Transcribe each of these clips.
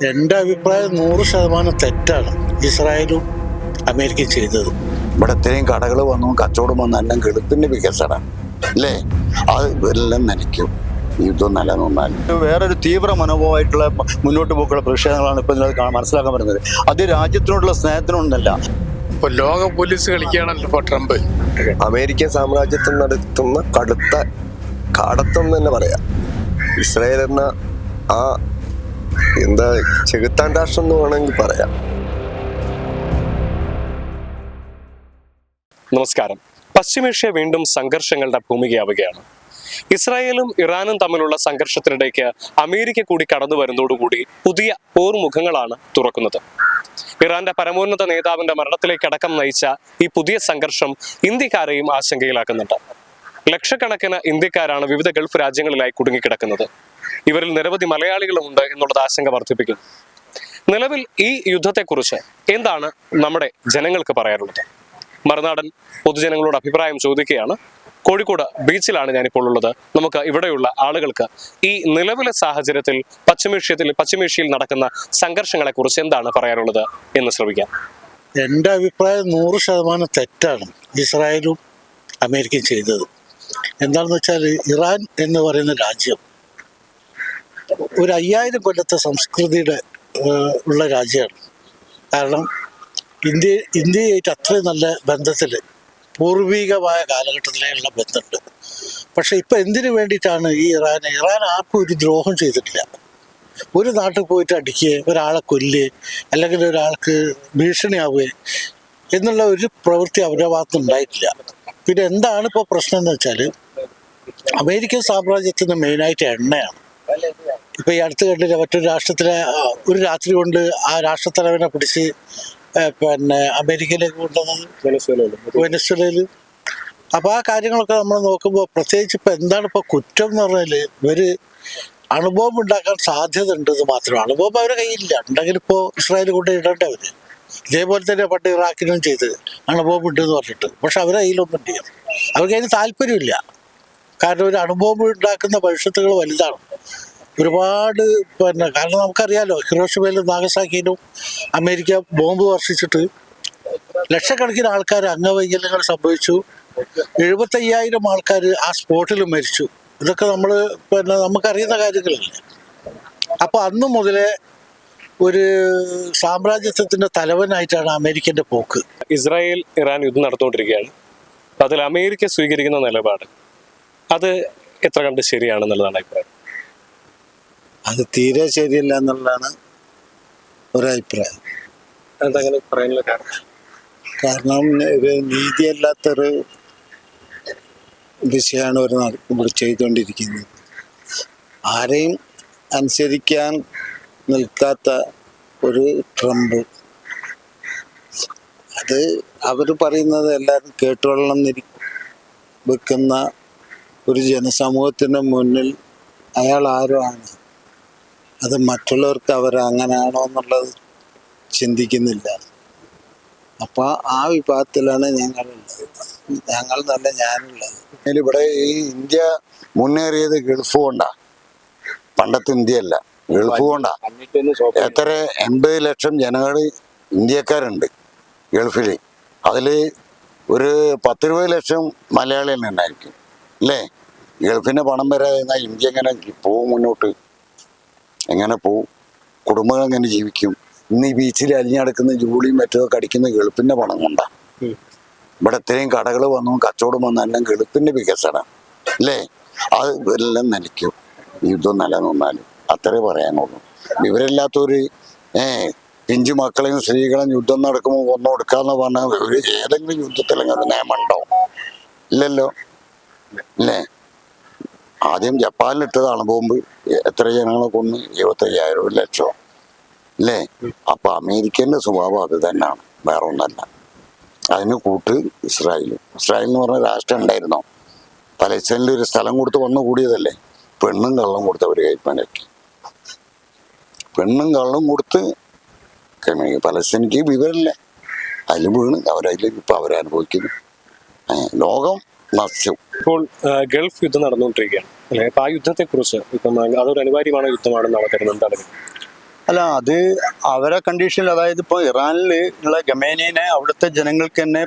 എൻ്റെ അഭിപ്രായം 100% തെറ്റാണ് ഇസ്രായേലും അമേരിക്കയും ചെയ്തത്. ഇവിടെ ഇത്രയും കടകൾ വന്നു, കച്ചവടം വന്നു, എല്ലാം ഗൾഫിന്റെ വികസനം അല്ലേ? അത് എല്ലാം നനയ്ക്കും യുദ്ധം നിലനിന്നാൽ. വേറൊരു തീവ്ര മനോഭാവമായിട്ടുള്ള മുന്നോട്ട് പോക്കുള്ള പ്രതിഷേധങ്ങളാണ് ഇപ്പൊ മനസ്സിലാക്കാൻ പറ്റുന്നത്. അത് രാജ്യത്തിനോടുള്ള സ്നേഹത്തിനൊന്നല്ല. ഇപ്പൊ ലോക പോലീസ് കളിക്കുകയാണല്ലോ ഇപ്പൊ ട്രംപ്. അമേരിക്കൻ സാമ്രാജ്യത്തിൽ നടത്തുന്ന കടുത്ത കാടത്തം തന്നെ പറയാം. ഇസ്രായേൽ എന്ന ആ എന്താ ചെകുത്താൻ രാഷ്ട്രം എന്ന് വേണമെങ്കിൽ പറയാം. നമസ്കാരം. പശ്ചിമേഷ്യ വീണ്ടും സംഘർഷങ്ങളുടെ ഭൂമികയാവുകയാണ്. ഇസ്രായേലും ഇറാനും തമ്മിലുള്ള സംഘർഷത്തിനിടയ്ക്ക് അമേരിക്ക കൂടി കടന്നു വരുന്നതോടുകൂടി പുതിയ പോർമുഖങ്ങളാണ് തുറക്കുന്നത്. ഇറാന്റെ പരമോന്നത നേതാവിന്റെ മരണത്തിലേക്ക് അടക്കം നയിച്ച ഈ പുതിയ സംഘർഷം ഇന്ത്യക്കാരെയും ആശങ്കയിലാക്കുന്നുണ്ട്. ലക്ഷക്കണക്കിന് ഇന്ത്യക്കാരാണ് വിവിധ ഗൾഫ് രാജ്യങ്ങളിലായി കുടുങ്ങിക്കിടക്കുന്നത്. ഇവരിൽ നിരവധി മലയാളികളുമുണ്ട് എന്നുള്ളത് ആശങ്ക വർദ്ധിപ്പിക്കുന്നു. നിലവിൽ ഈ യുദ്ധത്തെക്കുറിച്ച് എന്താണ് നമ്മുടെ ജനങ്ങൾക്ക് പറയാനുള്ളത്? മറുനാടൻ പൊതുജനങ്ങളോട് അഭിപ്രായം ചോദിക്കുകയാണ്. കോഴിക്കോട് ബീച്ചിലാണ് ഞാനിപ്പോൾ ഉള്ളത്. നമുക്ക് ഇവിടെയുള്ള ആളുകൾക്ക് ഈ നിലവിലെ സാഹചര്യത്തിൽ പശ്ചിമേഷ്യയിൽ നടക്കുന്ന സംഘർഷങ്ങളെ കുറിച്ച് എന്താണ് പറയാനുള്ളത് എന്ന് ശ്രമിക്കാം. എൻ്റെ അഭിപ്രായം 100% തെറ്റാണ് ഇസ്രായേലും അമേരിക്കയും ചെയ്തത്. എന്താണെന്ന് വെച്ചാൽ ഇറാൻ എന്ന് പറയുന്ന രാജ്യം ഒരു 5000 കൊല്ലത്തെ സംസ്കൃതിയുടെ ഉള്ള രാജ്യമാണ്. കാരണം ഇന്ത്യയായിട്ട് അത്രയും നല്ല ബന്ധത്തിൽ പൂർവികമായ കാലഘട്ടത്തിലുള്ള ബന്ധമുണ്ട്. പക്ഷെ ഇപ്പം എന്തിനു വേണ്ടിയിട്ടാണ് ഈ ഇറാൻ ആർക്കും ഒരു ദ്രോഹം ചെയ്തിട്ടില്ല. ഒരു നാട്ടിൽ പോയിട്ട് അടിക്കുക, ഒരാളെ കൊല്ലുക, അല്ലെങ്കിൽ ഒരാൾക്ക് ഭീഷണിയാവുക എന്നുള്ള ഒരു പ്രവൃത്തി അവരുടെ ഭാഗത്ത് ഉണ്ടായിട്ടില്ല. പിന്നെ എന്താണ് ഇപ്പോൾ പ്രശ്നം എന്ന് വെച്ചാൽ അമേരിക്കൻ സാമ്രാജ്യത്തിന് മെയിനായിട്ട് എണ്ണയാണ്. ഇപ്പം ഈ അടുത്ത് കണ്ടില്ല, മറ്റൊരു രാഷ്ട്രത്തിലെ ഒരു രാത്രി കൊണ്ട് ആ രാഷ്ട്രത്തലവനെ പിടിച്ച് അമേരിക്കയിലേക്ക് കൊണ്ടുവന്നത് വെനസ്വേലയിൽ. അപ്പോൾ ആ കാര്യങ്ങളൊക്കെ നമ്മൾ നോക്കുമ്പോൾ പ്രത്യേകിച്ച് ഇപ്പം എന്താണ് ഇപ്പോൾ കുറ്റം എന്ന് പറഞ്ഞാൽ ഇവർ അണുബോംബ് ഉണ്ടാക്കാൻ സാധ്യത ഉണ്ടെന്ന് മാത്രമാണ്. അണുബോംബ് അവരുടെ കയ്യിലില്ല. ഉണ്ടെങ്കിൽ ഇപ്പോൾ ഇസ്രായേൽ കൊണ്ട് ഇടേണ്ട അവർ. ഇതേപോലെ തന്നെ പണ്ട് ഇറാഖിനും ചെയ്ത് അണുബോംബ് ഉണ്ടെന്ന് പറഞ്ഞിട്ട്. പക്ഷെ അവരുടെ കയ്യിലൊന്നും ചെയ്യാം, അവർക്ക് അതിന് താല്പര്യമില്ല. കാരണം ഒരു അണുബോംബ് ഉണ്ടാക്കുന്ന ഭവിഷ്യത്തുകൾ വലുതാണ്. ഒരുപാട് കാരണം നമുക്കറിയാലോ, ഹിരോഷിമയിലും നാഗസാക്കിയിലും അമേരിക്ക ബോംബ് വർഷിച്ചിട്ട് ലക്ഷക്കണക്കിന് ആൾക്കാർ അംഗവൈകല്യങ്ങൾ സംഭവിച്ചു. 75,000 ആൾക്കാർ ആ സ്പോട്ടിൽ മരിച്ചു. ഇതൊക്കെ നമ്മൾ നമുക്കറിയുന്ന കാര്യങ്ങളല്ലേ. അപ്പോൾ അന്ന് മുതലേ ഒരു സാമ്രാജ്യത്വത്തിന്റെ തലവനായിട്ടാണ് അമേരിക്കന്റെ പോക്ക്. ഇസ്രായേൽ ഇറാൻ യുദ്ധം നടന്നുകൊണ്ടിരിക്കുകയാണ്. അതിൽ അമേരിക്ക സ്വീകരിക്കുന്ന നിലപാട് അത് എത്ര കണ്ട് ശരിയാണെന്നുള്ളതാണ് അഭിപ്രായം. അത് തീരെ ശരിയല്ല എന്നുള്ളതാണ് ഒരഭിപ്രായം. അതങ്ങനെ പറയാനുള്ള കാരണം ഒരു നീതിയല്ലാത്തൊരു വിഷയമാണ് ഒരു ഇവിടെ ചെയ്തുകൊണ്ടിരിക്കുന്നത്. ആരെയും അനുസരിക്കാൻ നിൽക്കാത്ത ഒരു ട്രംപ്, അത് അവർ പറയുന്നത് എല്ലാവരും കേട്ടുകൊള്ളണം വെക്കുന്ന ഒരു ജനസമൂഹത്തിൻ്റെ മുന്നിൽ അയാൾ ആരോ ആണ്. അത് മറ്റുള്ളവർക്ക് അവർ അങ്ങനെയാണോ എന്നുള്ളത് ചിന്തിക്കുന്നില്ല. അപ്പോൾ ആ വിഭാഗത്തിലാണ് ഞങ്ങളുള്ളത്. ഞാനുള്ളത്. ഇവിടെ ഈ ഇന്ത്യ മുന്നേറിയത് ഗൾഫ് കൊണ്ടാ. പണ്ടത്തെ ഇന്ത്യയല്ല, ഗൾഫ് കൊണ്ടാ. എത്ര 80 ലക്ഷം ജനങ്ങൾ ഇന്ത്യക്കാരുണ്ട് ഗൾഫിൽ. അതിൽ ഒരു 10-20 ലക്ഷം മലയാളികൾ ഉണ്ടായിരിക്കും അല്ലേ? ഗൾഫിൻ്റെ പണം വരാതെ ഇന്ത്യ എങ്ങനെ പോവും മുന്നോട്ട്? എങ്ങനെ പോവും? കുടുംബങ്ങൾ എങ്ങനെ ജീവിക്കും? ഇന്ന് ഈ ബീച്ചിൽ അലിഞ്ഞടക്കുന്ന ജോലിയും മറ്റൊക്കെ അടിക്കുന്ന ഗൾഫിൻ്റെ പണം കൊണ്ടാണ്. ഇവിടെ ഇത്രയും കടകൾ വന്നു, കച്ചവടം വന്നു, എല്ലാം ഗൾഫിൻ്റെ വികസനം അല്ലേ? അത് എല്ലാം നനയ്ക്കും യുദ്ധം നിലനിന്നാലും. അത്രേ പറയാനുള്ളൂ. വിവരമില്ലാത്തൊരു പിഞ്ചു മക്കളെയും സ്ത്രീകളെയും യുദ്ധം നടക്കുമ്പോൾ കൊന്നു കൊടുക്കാന്ന് പറഞ്ഞാൽ ഒരു ഏതെങ്കിലും യുദ്ധത്തിലെങ്കിലും ഒരു നിയമമുണ്ടോ? ഇല്ലല്ലോ അല്ലേ? ആദ്യം ജപ്പാനിലിട്ടത് അണുബോംബ് എത്ര ജനങ്ങളെ കൊന്ന്? 75,000 ലക്ഷം അല്ലേ? അപ്പൊ അമേരിക്കന്റെ സ്വഭാവം അത് തന്നെയാണ്, വേറെ ഒന്നല്ല. അതിന് കൂട്ട് ഇസ്രായേൽ എന്ന് പറഞ്ഞ രാഷ്ട്രം ഉണ്ടായിരുന്നോ? പലസ്തീനിൽ ഒരു സ്ഥലം കൊടുത്ത് വന്നു കൂടിയതല്ലേ? പെണ്ണും കള്ളും കൊടുത്ത് അവർ കൈപ്പനാക്കി. പെണ്ണും കള്ളും കൊടുത്ത് പലസ്തീനിക്ക് വിവരമില്ല. അതിൽ വീണ് ഇപ്പൊ അവരനുഭവിക്കുന്നു. ലോകം നശിച്ചു. ഇപ്പോൾ ഗൾഫ് യുദ്ധം നടന്നുകൊണ്ടിരിക്കുകയാണ് അല്ലെ? അപ്പൊ ആ യുദ്ധത്തെ കുറിച്ച് ഇപ്പം അതൊരു അനിവാര്യமான യുദ്ധമാണെന്നാണ് കരുതുന്നത്. അല്ല, അത് അവരെ കണ്ടീഷനിൽ, അതായത് ഇപ്പോൾ ഇറാനിൽ ഉള്ള ഖമേനിനെ അവിടുത്തെ ജനങ്ങൾക്ക് തന്നെ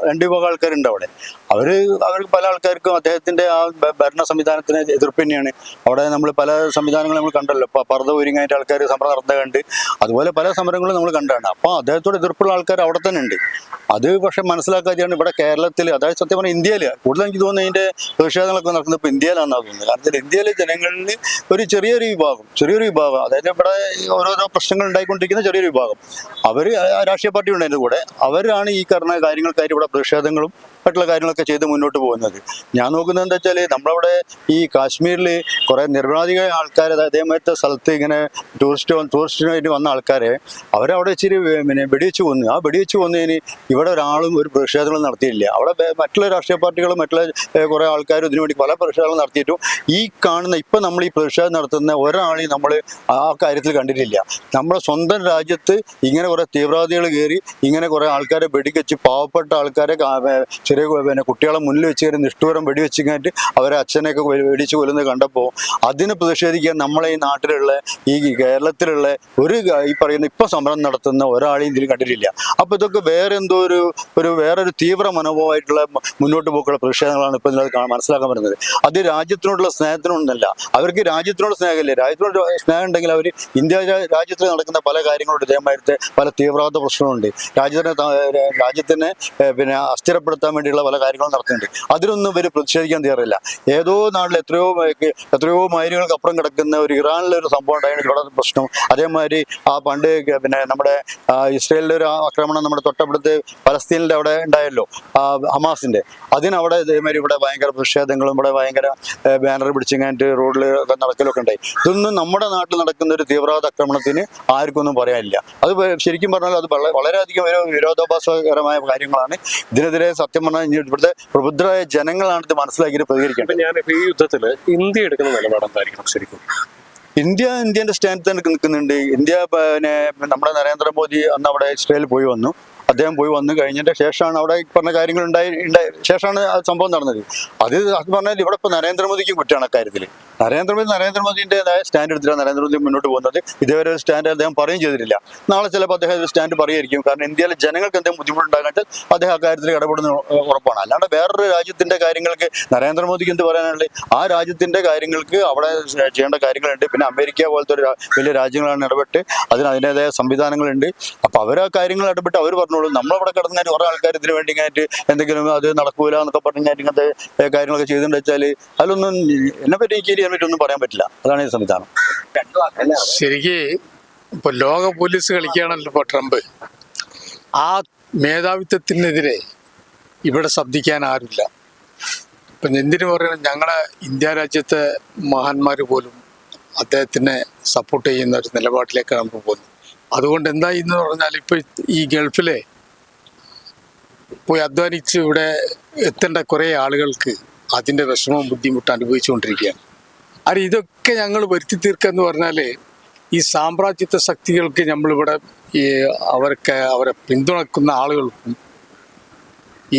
രണ്ട് വിഭാഗം ആൾക്കാരുണ്ട് അവിടെ. അവർക്ക് പല ആൾക്കാർക്കും അദ്ദേഹത്തിന്റെ ആ ഭരണ സംവിധാനത്തിന് എതിർപ്പ് തന്നെയാണ്. അവിടെ നമ്മൾ പല സംവിധാനങ്ങളും നമ്മൾ കണ്ടല്ലോ. ഇപ്പോൾ പർദ്ദ ഒരുങ്ങായിട്ട് ആൾക്കാർ സമരം നടന്ന കണ്ട്, അതുപോലെ പല സമരങ്ങളും നമ്മൾ കണ്ടാണ്. അപ്പോൾ അദ്ദേഹത്തോട് എതിർപ്പുള്ള ആൾക്കാർ അവിടെ തന്നെ ഉണ്ട്. അത് പക്ഷെ മനസ്സിലാക്കാതെയാണ് ഇവിടെ കേരളത്തിൽ, അതായത് സത്യം പറഞ്ഞാൽ ഇന്ത്യയിൽ കൂടുതൽ എനിക്ക് തോന്നുന്നത് ഇതിന്റെ പ്രതിഷേധങ്ങളൊക്കെ നടക്കുന്നത് ഇപ്പോൾ ഇന്ത്യയിലാണെന്നാണ് തോന്നുന്നത്. കാരണം ഇന്ത്യയിലെ ജനങ്ങളിൽ ഒരു ചെറിയൊരു വിഭാഗം, അതായത് ഇവിടെ ഓരോരോ പ്രശ്നങ്ങൾ ഉണ്ടായിക്കൊണ്ടിരിക്കുന്ന ചെറിയൊരു വിഭാഗം, അവർ രാഷ്ട്രീയ പാർട്ടി ഉണ്ട് അതിൻ്റെ കൂടെ, അവരാണ് ഈ പറഞ്ഞ കാര്യങ്ങൾക്കായിട്ട് ഇവിടെ പ്രതിഷേധങ്ങളും മറ്റുള്ള കാര്യങ്ങളൊക്കെ ചെയ്ത് മുന്നോട്ട് പോകുന്നത്. ഞാൻ നോക്കുന്നത് എന്താ വെച്ചാൽ, നമ്മളവിടെ ഈ കാശ്മീരിൽ കുറേ നിരവധിക ആൾക്കാർ അതേമാതിരത്തെ സ്ഥലത്ത് ഇങ്ങനെ ടൂറിസ്റ്റിനായിട്ട് വന്ന ആൾക്കാരെ അവരവിടെ ഇച്ചിരി വെടിവെച്ച് കൊന്നു. ആ വെടിവെച്ച് കൊന്നതിന് ഇവിടെ ഒരാളും ഒരു പ്രതിഷേധങ്ങളും നടത്തിയില്ല. അവിടെ മറ്റുള്ള രാഷ്ട്രീയ പാർട്ടികളും മറ്റുള്ള കുറേ ആൾക്കാരും ഇതിനു വേണ്ടി പല പ്രതിഷേധങ്ങളും നടത്തിയിട്ടും ഈ കാണുന്ന ഇപ്പം നമ്മൾ ഈ പ്രതിഷേധം നടത്തുന്ന ഒരാളെയും നമ്മൾ ആ കാര്യത്തിൽ കണ്ടിട്ടില്ല. നമ്മുടെ സ്വന്തം രാജ്യത്ത് ഇങ്ങനെ കുറേ തീവ്രവാദികൾ കയറി ഇങ്ങനെ കുറേ ആൾക്കാരെ വെടിവെച്ച് പാവപ്പെട്ട ആൾക്കാരെ ചെറിയ കുട്ടികളെ മുന്നിൽ വെച്ച് കയറി നിഷ്ഠൂരം വെടിവെച്ച് കഴിഞ്ഞിട്ട് അവരെ അച്ഛനെയൊക്കെ വെടിച്ച് കൊല്ലുന്നത് കണ്ടപ്പോൾ അതിന് പ്രതിഷേധിക്കാൻ നമ്മളെ ഈ നാട്ടിലുള്ള ഈ കേരളത്തിലുള്ള ഈ പറയുന്ന ഇപ്പം സമരം നടത്തുന്ന ഒരാളെയും ഇതിൽ കണ്ടിട്ടില്ല. അപ്പോൾ ഇതൊക്കെ വേറൊരു തീവ്ര മനോഭാവമായിട്ടുള്ള മുന്നോട്ട് പോക്കുള്ള പ്രതിഷേധങ്ങളാണ് ഇപ്പം ഇതിനകത്ത് മനസ്സിലാക്കാൻ പറ്റുന്നത്. അത് രാജ്യത്തിനോടുള്ള സ്നേഹത്തിനൊന്നല്ല. അവർക്ക് രാജ്യത്തിനോട് സ്നേഹമില്ല. രാജ്യത്തിനോട് സ്നേഹം ഉണ്ടെങ്കിൽ അവർ രാജ്യത്തിൽ നടക്കുന്ന പല കാര്യങ്ങളുണ്ട്. ഇതേമാതിരത്തെ പല തീവ്രവാദ പ്രശ്നങ്ങളുണ്ട്. രാജ്യത്തിനെ പിന്നെ അസ്ഥിരപ്പെടുത്താൻ വേണ്ടിയുള്ള പല കാര്യങ്ങളും നടത്തുന്നുണ്ട്. അതിലൊന്നും ഇവർ പ്രതിഷേധിക്കാൻ തയ്യാറില്ല. ഏതോ നാട്ടിൽ എത്രയോ മൈലുകൾക്ക് അപ്പുറം കിടക്കുന്ന ഒരു ഇറാനിലൊരു സംഭവം ഉണ്ടായിരുന്നു ഇവിടെ പ്രശ്നം. അതേമാതിരി പണ്ട് പിന്നെ നമ്മുടെ ഇസ്രയേലിൻ്റെ ഒരു ആക്രമണം നമ്മുടെ തൊട്ടടുത്ത് പലസ്തീനിൻ്റെ അവിടെ ഉണ്ടായല്ലോ, ഹമാസിൻ്റെ. അതിനവിടെ ഇതേമാതിരി ഇവിടെ ഭയങ്കര പ്രതിഷേധങ്ങളും ഇവിടെ ഭയങ്കര ബാനർ പിടിച്ചിങ്ങായിട്ട് റോഡിൽ നടക്കലൊക്കെ ഉണ്ടായി. ഇതൊന്നും നമ്മുടെ നാട്ടിൽ നടക്കുന്ന ഒരു തീവ്രവാദ ആക്രമണത്തിന് ആർക്കൊന്നും പറയാനില്ല. അത് ശരിക്കും പറഞ്ഞാൽ അത് വളരെയധികം ഒരു വിരോധാഭാസകരമായ കാര്യങ്ങളാണ്. ഇതിനെതിരെ സത്യം പറഞ്ഞാൽ ഇവിടുത്തെ പ്രബുദ്ധരായ ജനങ്ങളാണ് ഇത് മനസ്സിലാക്കിയിട്ട് പ്രതികരിക്കേണ്ടത്. ഞാനിപ്പോൾ ഈ യുദ്ധത്തിൽ ഇന്ത്യ എടുക്കുന്ന നിലപാട് എന്തായിരിക്കണം ശരിക്കും? ഇന്ത്യന്റെ സ്റ്റാൻഡ് തന്നെ നിൽക്കുന്നുണ്ട്. ഇന്ത്യ പിന്നെ നമ്മുടെ നരേന്ദ്രമോദി അന്ന് അവിടെ ഇസ്രയേലിൽ പോയി വന്നു. അദ്ദേഹം പോയി വന്നു കഴിഞ്ഞതിന്റെ ശേഷമാണ് അവിടെ പറഞ്ഞ കാര്യങ്ങൾ ശേഷമാണ് ആ സംഭവം നടന്നത്. അത് പറഞ്ഞാൽ ഇവിടെ ഇപ്പോൾ നരേന്ദ്രമോദിക്കും കുറ്റമാണ് അക്കാര്യത്തിൽ. നരേന്ദ്രമോദിൻ്റെതായ സ്റ്റാൻഡ് എടുത്തിട്ടാണ് നരേന്ദ്രമോദി മുന്നോട്ട് പോകുന്നത്. ഇതേവരെ ഒരു സ്റ്റാൻഡ് അദ്ദേഹം പറയുകയും ചെയ്തിട്ടില്ല. നാളെ ചിലപ്പോൾ അദ്ദേഹം ഒരു സ്റ്റാൻഡ് പറയുമായിരിക്കും. കാരണം ഇന്ത്യയിലെ ജനങ്ങൾക്ക് എന്തെങ്കിലും ബുദ്ധിമുട്ടുണ്ടാകാൻ അദ്ദേഹം അക്കാര്യത്തിൽ ഇടപെടുന്ന ഉറപ്പാണ്. അല്ലാണ്ട് വേറൊരു രാജ്യത്തിന്റെ കാര്യങ്ങൾക്ക് നരേന്ദ്രമോദിക്ക് എന്ത് പറയാനുള്ളത്? ആ രാജ്യത്തിന്റെ കാര്യങ്ങൾക്ക് അവിടെ ചെയ്യേണ്ട കാര്യങ്ങളുണ്ട്. പിന്നെ അമേരിക്ക പോലത്തെ ഒരു വലിയ രാജ്യങ്ങളാണ് ഇടപെട്ട് അതിനേതായ സംവിധാനങ്ങളുണ്ട്. അപ്പോൾ അവർ ആ കാര്യങ്ങൾ ഇടപെട്ട് അവർ പറഞ്ഞോളൂ. നമ്മളവിടെ കിടന്നിട്ട് കുറേ ആൾക്കാർ ഇതിന് വേണ്ടി കഴിഞ്ഞിട്ട് എന്തെങ്കിലും അത് നടക്കൂല എന്നൊക്കെ പറഞ്ഞാൽ ഇങ്ങനത്തെ കാര്യങ്ങളൊക്കെ ചെയ്തെന്ന് വെച്ചാൽ അതിലൊന്നും എന്നെ പറ്റി എനിക്ക് ഒന്നും പറയാൻ പറ്റില്ല. അതാണ് ഈ സംവിധാനം. ശരിക്ക് ഇപ്പൊ ലോക പോലീസ് കളിക്കുകയാണല്ലോ ഇപ്പൊ ട്രംപ്. ആ മേധാവിത്വത്തിനെതിരെ ഇവിടെ ശബ്ദിക്കാൻ ആരുമില്ല. ഇപ്പൊ എന്തിനു പറയണം, ഞങ്ങളെ ഇന്ത്യ രാജ്യത്തെ മഹാന്മാര് പോലും അദ്ദേഹത്തിനെ സപ്പോർട്ട് ചെയ്യുന്ന ഒരു നിലപാടിലേക്കാണ് നമുക്ക് പോകുന്നത്. അതുകൊണ്ട് എന്തായി എന്ന് പറഞ്ഞാൽ ഇപ്പൊ ഈ ഗൾഫിലെ പോയി അധ്വാനിച്ച് ഇവിടെ എത്തേണ്ട കുറേ ആളുകൾക്ക് അതിൻ്റെ വിഷമവും ബുദ്ധിമുട്ട് അനുഭവിച്ചുകൊണ്ടിരിക്കുകയാണ്. അത് ഇതൊക്കെ ഞങ്ങൾ വരുത്തി തീർക്കുക എന്ന് പറഞ്ഞാൽ ഈ സാമ്രാജ്യത്വ ശക്തികൾക്ക് നമ്മളിവിടെ അവരെ പിന്തുണക്കുന്ന ആളുകൾക്കും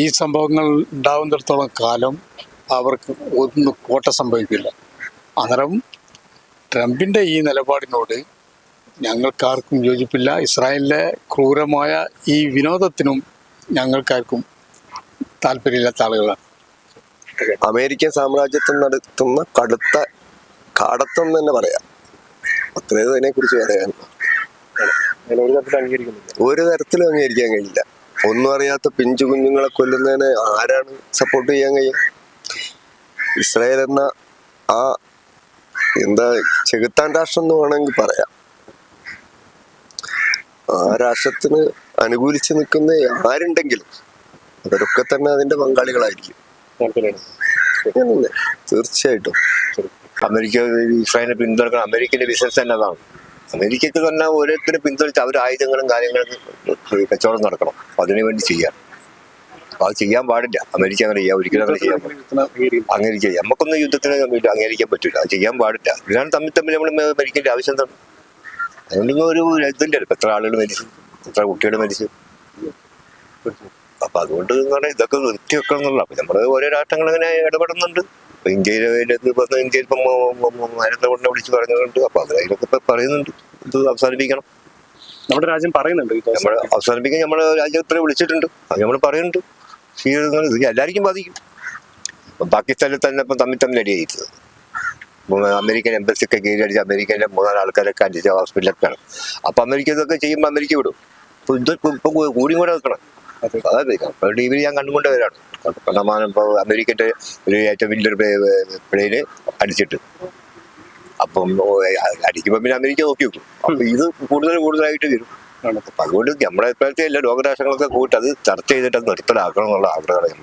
ഈ സംഭവങ്ങൾ ഉണ്ടാവുന്നിടത്തോളം കാലം അവർക്ക് ഒന്നും കോട്ട സംഭവിക്കില്ല. അന്നേരം ട്രംപിൻ്റെ ഈ നിലപാടിനോട് ഞങ്ങൾക്കാർക്കും യോജിപ്പില്ല. ഇസ്രായേലിലെ ക്രൂരമായ ഈ വിനോദത്തിനും ഞങ്ങൾക്കാർക്കും താല്പര്യമില്ലാത്ത ആളുകളാണ്. അമേരിക്കൻ സാമ്രാജ്യത്വം നടത്തുന്ന കടുത്ത കാടത്വം തന്നെ പറയാം. അത്രയും അതിനെ കുറിച്ച് പറയാൻ ഒരു തരത്തിലും അംഗീകരിക്കാൻ കഴിയില്ല. ഒന്നും അറിയാത്ത പിഞ്ചു കുഞ്ഞുങ്ങളെ കൊല്ലുന്നതിന് ആരാണ് സപ്പോർട്ട് ചെയ്യാൻ കഴിയും? ഇസ്രായേൽ എന്ന ആ ചെകുത്താൻ രാഷ്ട്രം എന്ന് വേണമെങ്കിൽ പറയാം. ആ രാഷ്ട്രത്തിന് അനുകൂലിച്ച് നിൽക്കുന്ന ആരുണ്ടെങ്കിലും അവരൊക്കെ തന്നെ അതിന്റെ പങ്കാളികളായിരിക്കും. തീർച്ചയായിട്ടും അമേരിക്ക ഇസ്രായേലിനെ പിന്തുണക്കണം. അമേരിക്കന്റെ ബിസിനസ് തന്നെ അതാണ്. അമേരിക്കക്ക് തന്നെ ഓരോരുത്തരും പിന്തുണച്ച് അവർ ആയുധങ്ങളും കാര്യങ്ങളും കച്ചവടം നടക്കണം. അതിനുവേണ്ടി ചെയ്യാം. അപ്പൊ അത് ചെയ്യാൻ പാടില്ല. അമേരിക്ക അങ്ങനെ ചെയ്യാം, ഒരിക്കലും അങ്ങനെ ചെയ്യാൻ പാടില്ല. അങ്ങനെ ചെയ്യാം. നമുക്കൊന്നും യുദ്ധത്തിന് അംഗീകരിക്കാൻ പറ്റില്ല. അത് ചെയ്യാൻ പാടില്ല. ഇതാണ് തമ്മിൽ നമ്മൾ മരിക്കേണ്ട ആവശ്യം എന്താണ്? അതുകൊണ്ടൊന്നും ഒരു ഇതില്ല. എത്ര ആളുകൾ മരിച്ചു, എത്ര കുട്ടികൾ മരിച്ചു. അപ്പൊ അതുകൊണ്ട് പറഞ്ഞാൽ ഇതൊക്കെ നിർത്തി വെക്കണം എന്നുള്ള. അപ്പൊ നമ്മള് ഓരോ രാഷ്ട്രങ്ങൾ അങ്ങനെ ഇടപെടുന്നുണ്ട്. ഇപ്പൊ ഇന്ത്യയിൽ ഇപ്പം നരേന്ദ്രമോദിനെ വിളിച്ച് പറഞ്ഞതുകൊണ്ട് അപ്പൊ അതിലൊക്കെ ഇപ്പൊ പറയുന്നുണ്ട്. ഇത് അവസാനിപ്പിക്കണം. നമ്മുടെ രാജ്യം പറയുന്നുണ്ട് ഇത് നമ്മൾ അവസാനിപ്പിക്കാൻ നമ്മുടെ രാജ്യത്തെ വിളിച്ചിട്ടുണ്ട്, അത് നമ്മൾ പറയുന്നുണ്ട്. ഇത് എല്ലാവർക്കും ബാധിക്കും. ഇപ്പം പാകിസ്ഥാനിൽ തന്നെ ഇപ്പം തമ്മിൽ അടിയായിരുന്നത്. അമേരിക്കൻ എംബസിയൊക്കെ കീഴടിച്ച് അമേരിക്കയിലെ 3-4 ആൾക്കാരൊക്കെ അടിച്ച ഹോസ്പിറ്റലൊക്കെയാണ്. അപ്പം അമേരിക്ക ഇതൊക്കെ ചെയ്യുമ്പോൾ അമേരിക്ക വിടും. ഇപ്പം ഇപ്പം കൂടിയും കൂടെ നിൽക്കണം. അതായത് ഇപ്പോൾ ടി വിയിൽ ഞാൻ കണ്ടുകൊണ്ട് വരാണ്. ഇപ്പോൾ അമേരിക്കൻ്റെ ഒരു ഏറ്റവും വലിയൊരു പ്ലെയിന് അടിച്ചിട്ട്, അപ്പം അടിക്കുമ്പോൾ പിന്നെ അമേരിക്ക നോക്കി വെക്കും. അപ്പം ഇത് കൂടുതലായിട്ട് വരും. അപ്പം അതുകൊണ്ട് നമ്മളെ ഇപ്പോഴത്തെ എല്ലാ ലോകരാഷ്ട്രങ്ങളൊക്കെ കൂട്ടി അത് ചർച്ച ചെയ്തിട്ട് അത് നിർത്തലാക്കണം എന്നുള്ള ആഗ്രഹമാണ്.